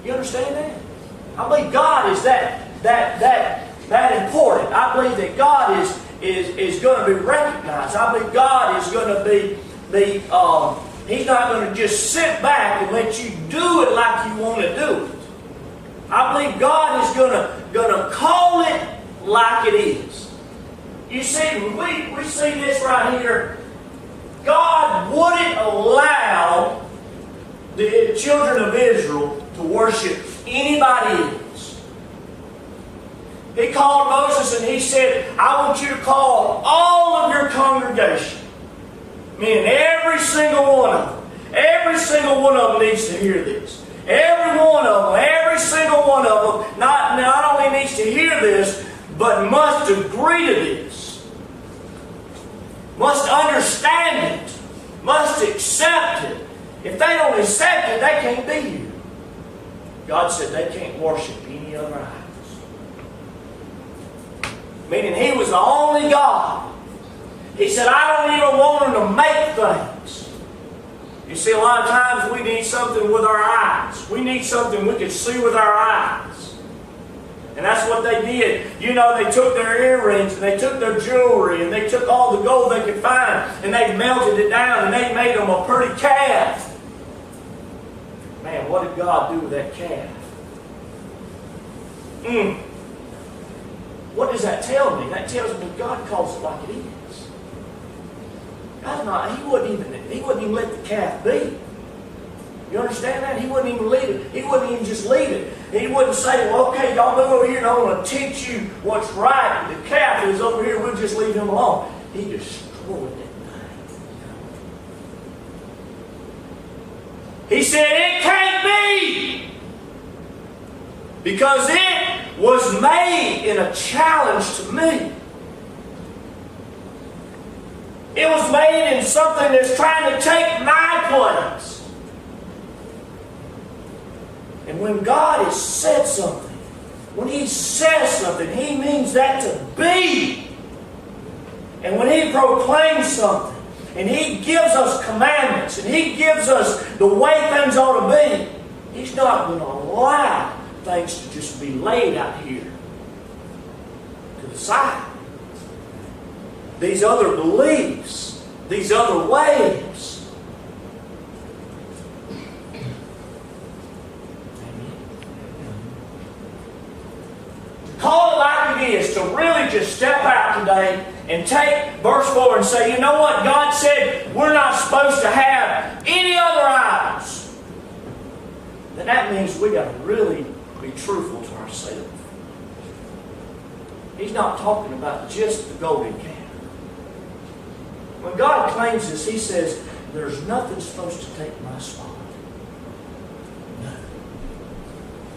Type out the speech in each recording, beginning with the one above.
You understand that? I believe God is that important. I believe that God is going to be recognized. I believe God is going to be He's not going to just sit back and let you do it like you want to do it. I believe God is going to call it like it is. You see, we see this right here. God wouldn't allow the children of Israel to worship anybody else. He called Moses and he said, I want you to call all of your congregation. Meaning every single one of them. Every single one of them needs to hear this. Every one of them, every single one of them, not only needs to hear this, but must agree to this. Must understand it. Must accept it. If they don't accept it, they can't be here. God said they can't worship any other idols. Meaning He was the only God. He said, I don't even want them to make things. You see, a lot of times we need something with our eyes. We need something we can see with our eyes. And that's what they did. You know, they took their earrings and they took their jewelry and they took all the gold they could find and they melted it down and they made them a pretty calf. Man, what did God do with that calf? What does that tell me? That tells me God calls it like it is. He wouldn't even let the calf be. You understand that? He wouldn't even leave it. He wouldn't even just leave it. He wouldn't say, well, okay, y'all move over here and I'm going to teach you what's right. The calf is over here, we'll just leave him alone. He destroyed that thing. He said, it can't be. Because it was made in a challenge to me. It was made in something that's trying to take my place. And when God has said something, when He says something, He means that to be. And when He proclaims something, and He gives us commandments, and He gives us the way things ought to be, He's not going to allow things to just be laid out here to the side. These other beliefs, these other ways. To call it like it is, to really just step out today and take verse 4 and say, you know what? God said we're not supposed to have any other idols. Then that means we got to really be truthful to ourselves. He's not talking about just the golden calf. When God claims this, He says, there's nothing supposed to take my spot. No.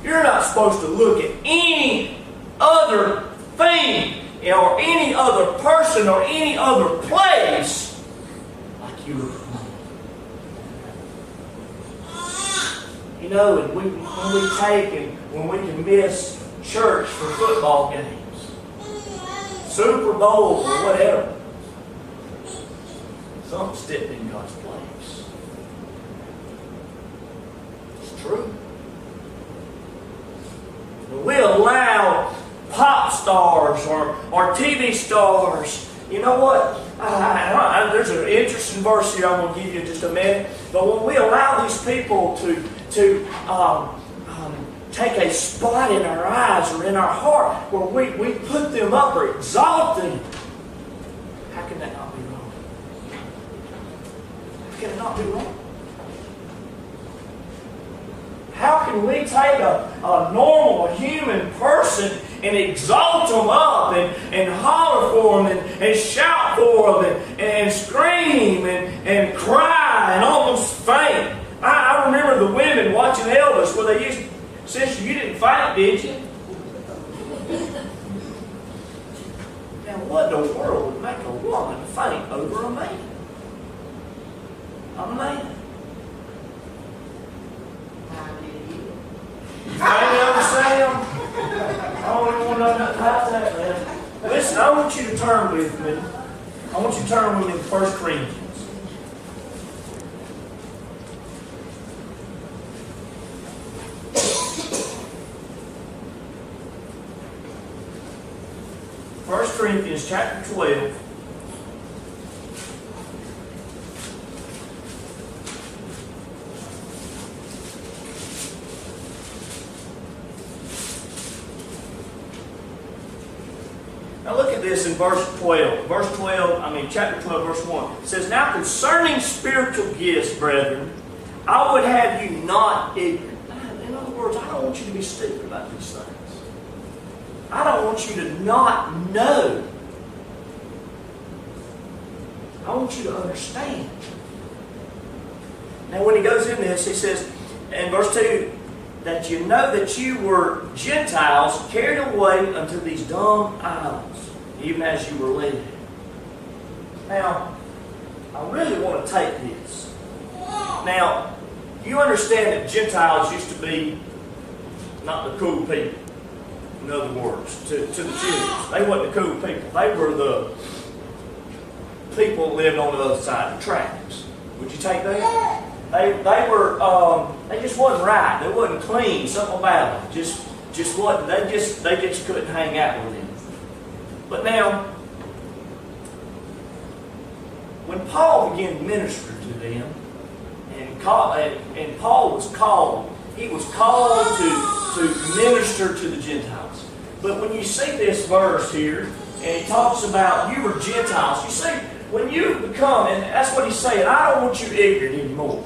You're not supposed to look at any other thing or any other person or any other place like you look at me. You know, and when we take and when we can miss church for football games, Super Bowl or whatever, something stepped in God's place. It's true. When we allow pop stars or TV stars, you know what? There's an interesting verse here I'm going to give you in just a minute. But when we allow these people to take a spot in our eyes or in our heart where we put them up or exalt them, how can that not be wrong? How can it not be wrong? How can we take a normal human person and exalt them up and holler for them and shout for them and scream and cry and almost faint? I remember the women watching Elvis where they used to, sister, you didn't faint, did you? Now what in the world would make a woman faint over a man? A man. Anybody understand? I don't even want to know nothing about that, man. Listen, I want you to turn with me. I want you to turn with me to 1 Corinthians. Corinthians chapter 12. Now look at this in verse 12. Chapter 12, verse 1. It says, "Now concerning spiritual gifts, brethren, I would have you not ignorant." In other words, I don't want you to be stupid about these things. I don't want you to not know. I want you to understand. Now when he goes in this, he says in verse 2, "That you know that you were Gentiles carried away unto these dumb idols, even as you were led." Now, I really want to take this. Now, you understand that Gentiles used to be not the cool people. In other words, to the Jews, they weren't the cool people. They were the people that lived on the other side of the tracks. Would you take that? They just wasn't right. They wasn't clean. Something about them just wasn't. They just couldn't hang out with him. But now, when Paul began to minister to them, and Paul was called, he was called to minister to the Gentiles. But when you see this verse here, and he talks about you were Gentiles, you see, when you become, and that's what he's saying, I don't want you ignorant anymore.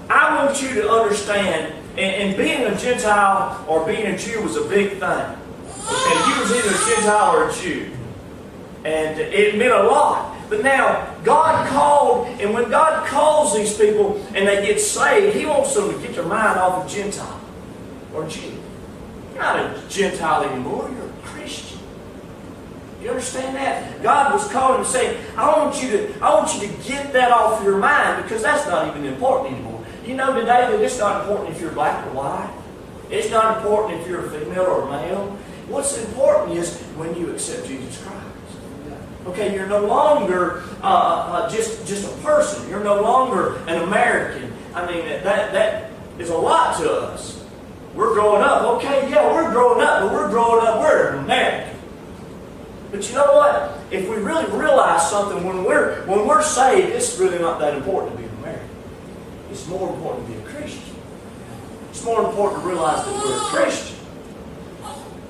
I want you to understand, and being a Gentile or being a Jew was a big thing. And you was either a Gentile or a Jew. And it meant a lot. But now, God called, and when God calls these people and they get saved, He wants them to get their mind off of Gentile or Jew. You're not a Gentile anymore, you're a Christian. You understand that? God was calling and saying, I want you to get that off of your mind, because that's not even important anymore. You know today that it's not important if you're black or white. It's not important if you're a female or a male. What's important is when you accept Jesus Christ. Okay, you're no longer just a person. You're no longer an American. I mean, that is a lot to us. We're growing up. Okay, yeah, we're growing up, but we're an American. But you know what? If we really realize something, when we're saved, it's really not that important to be an American. It's more important to be a Christian. It's more important to realize that we're a Christian.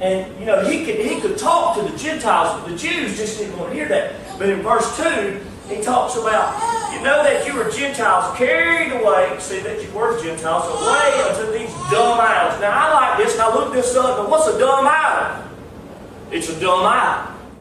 And, you know, he could talk to the Gentiles, but the Jews just didn't want to hear that. But in verse 2, he talks about, you know that you were Gentiles carried away, see that you were Gentiles, away unto these dumb idols. Now, I like this, and I looked this up, but what's a dumb idol? It's a dumb idol.